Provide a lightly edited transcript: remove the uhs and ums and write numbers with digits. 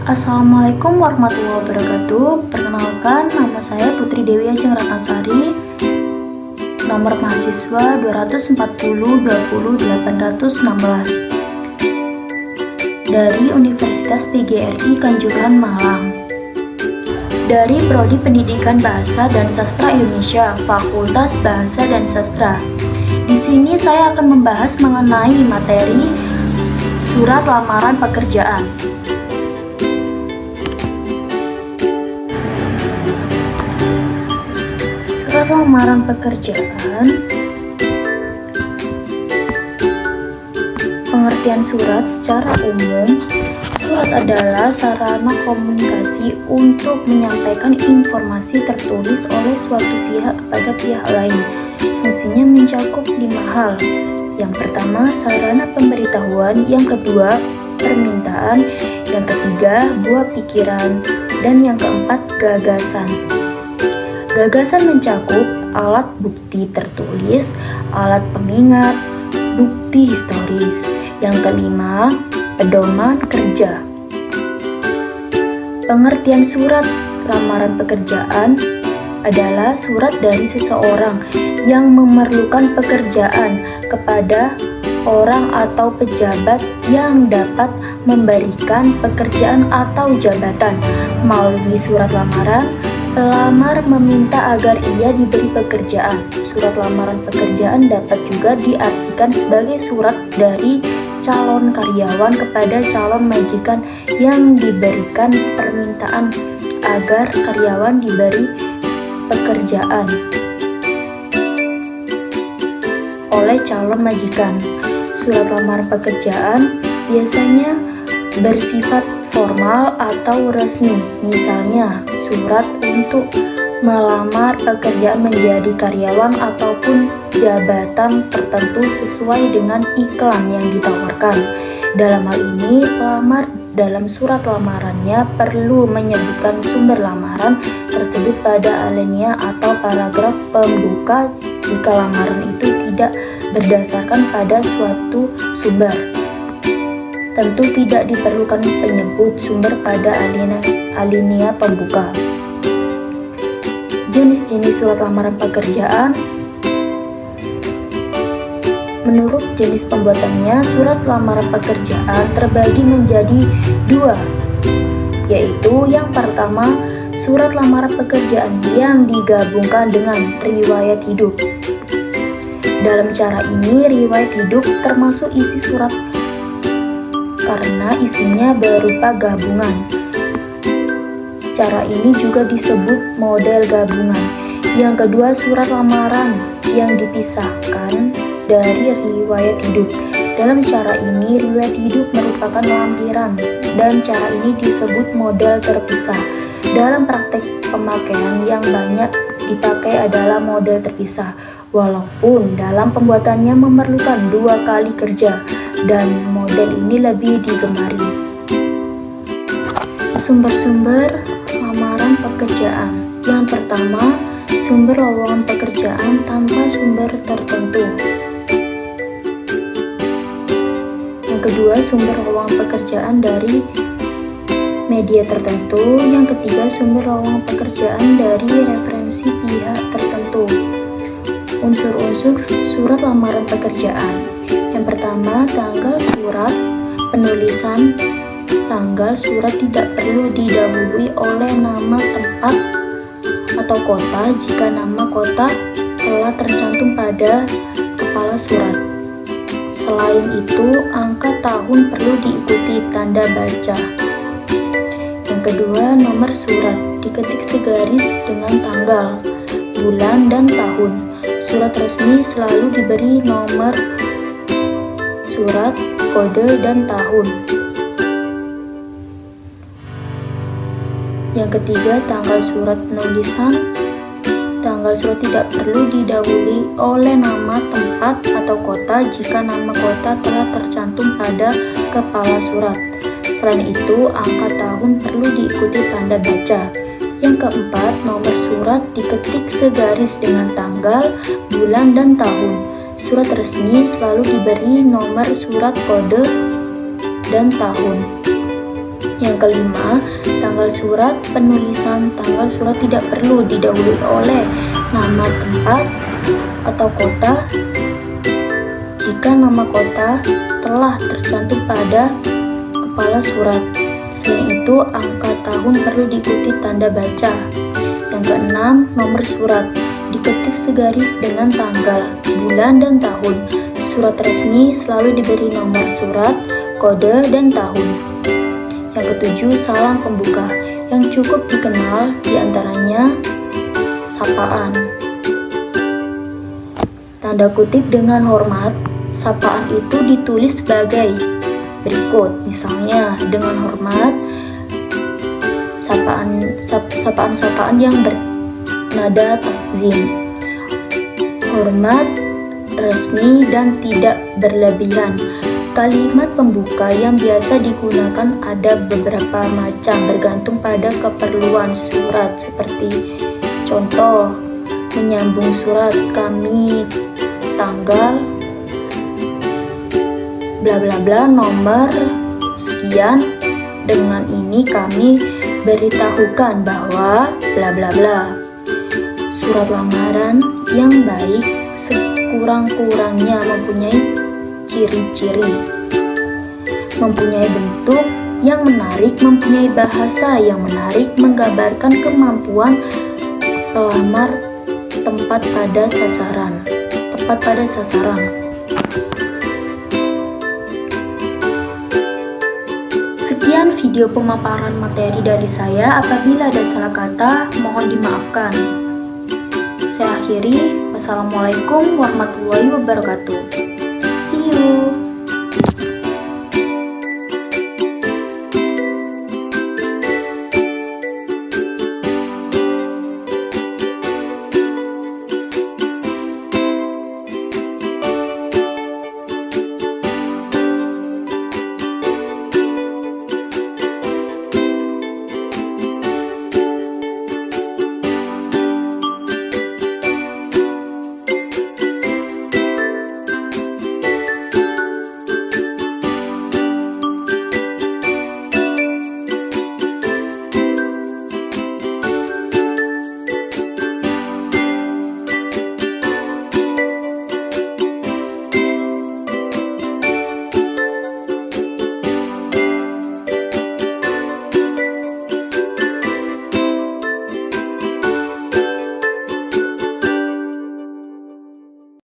Assalamualaikum warahmatullahi wabarakatuh. Perkenalkan, nama saya Putri Dewi Ajeng Ratnasari. Nomor mahasiswa 240 20 816 dari Universitas PGRI Kanjuruhan Malang. Dari Prodi Pendidikan Bahasa dan Sastra Indonesia, Fakultas Bahasa dan Sastra. Di sini saya akan membahas mengenai materi surat lamaran pekerjaan. Surat lamaran pekerjaan. Pengertian surat secara umum, surat adalah sarana komunikasi untuk menyampaikan informasi tertulis oleh suatu pihak kepada pihak lain. Fungsinya mencakup 5 hal. Yang pertama, sarana pemberitahuan. Yang kedua, permintaan. Yang ketiga, buah pikiran. Dan yang keempat, gagasan. Gagasan mencakup alat bukti tertulis, alat pengingat, bukti historis. Yang kelima, pedoman kerja. Pengertian surat lamaran pekerjaan adalah surat dari seseorang yang memerlukan pekerjaan kepada orang atau pejabat yang dapat memberikan pekerjaan atau jabatan. Melalui surat lamaran, pelamar meminta agar ia diberi pekerjaan. Surat lamaran pekerjaan dapat juga diartikan sebagai surat dari calon karyawan kepada calon majikan yang diberikan permintaan agar karyawan diberi pekerjaan oleh calon majikan. Surat lamaran pekerjaan biasanya bersifat formal atau resmi, misalnya surat untuk melamar pekerjaan menjadi karyawan ataupun jabatan tertentu sesuai dengan iklan yang ditawarkan. Dalam hal ini, pelamar dalam surat lamarannya perlu menyebutkan sumber lamaran tersebut pada alinea atau paragraf pembuka jika lamaran itu tidak berdasarkan pada suatu sumber. Tentu tidak diperlukan penyebut sumber pada alinea pembuka. Jenis-jenis surat lamaran pekerjaan. Menurut jenis pembuatannya, surat lamaran pekerjaan terbagi menjadi 2, yaitu yang pertama, surat lamaran pekerjaan yang digabungkan dengan riwayat hidup. Dalam cara ini, riwayat hidup termasuk isi surat karena isinya berupa gabungan. Cara ini juga disebut model gabungan. Yang kedua, surat lamaran yang dipisahkan dari riwayat hidup. Dalam cara ini, riwayat hidup merupakan lampiran dan cara ini disebut model terpisah. Dalam praktek pemakaian yang banyak dipakai adalah model terpisah, walaupun dalam pembuatannya memerlukan 2 kali kerja dan model ini lebih digemari. Sumber-sumber lamaran pekerjaan. Yang pertama, sumber lowongan pekerjaan tanpa sumber tertentu. Yang kedua, sumber lowongan pekerjaan dari media tertentu. Yang ketiga, sumber lowongan pekerjaan dari referensi pihak tertentu. Unsur-unsur surat lamaran pekerjaan. Yang pertama, tanggal surat. Penulisan tanggal surat tidak perlu didahului oleh nama tempat atau kota jika nama kota telah tercantum pada kepala surat. Selain itu, angka tahun perlu diikuti tanda baca. Yang kedua, nomor surat diketik segaris dengan tanggal, bulan, dan tahun. Surat resmi selalu diberi nomor surat, kode, dan tahun. Yang ketiga, tanggal surat penulisan. Tanggal surat tidak perlu didahului oleh nama tempat atau kota jika nama kota telah tercantum pada kepala surat. Selain itu, angka tahun perlu diikuti tanda baca. Yang keempat, nomor surat diketik segaris dengan tanggal, bulan, dan tahun. Surat resmi selalu diberi nomor surat, kode, dan tahun. Yang kelima, tanggal surat. Penulisan tanggal surat tidak perlu didahului oleh nama tempat atau kota jika nama kota telah tercantum pada kepala surat. Selain itu, angka tahun perlu diikuti tanda baca. Yang keenam, nomor surat. Diketik segaris dengan tanggal, bulan, dan tahun. Surat resmi selalu diberi nomor surat, kode, dan tahun. Yang ketujuh, salam pembuka. Yang cukup dikenal diantaranya sapaan. Tanda kutip dengan hormat. Sapaan itu ditulis sebagai berikut, misalnya dengan hormat, sapaan yang bernada takzim, hormat, resmi, dan tidak berlebihan. Kalimat pembuka yang biasa digunakan ada beberapa macam bergantung pada keperluan surat, seperti contoh menyambung surat, kami tanggal bla bla bla nomor sekian, dengan ini kami beritahukan bahwa bla bla bla. Surat lamaran yang baik sekurang-kurangnya mempunyai ciri-ciri, mempunyai bentuk yang menarik, mempunyai bahasa yang menarik, menggambarkan kemampuan pelamar, tepat pada sasaran. Sekian video pemaparan materi dari saya. Apabila ada salah kata, mohon dimaafkan. Saya akhiri. Wassalamualaikum warahmatullahi wabarakatuh.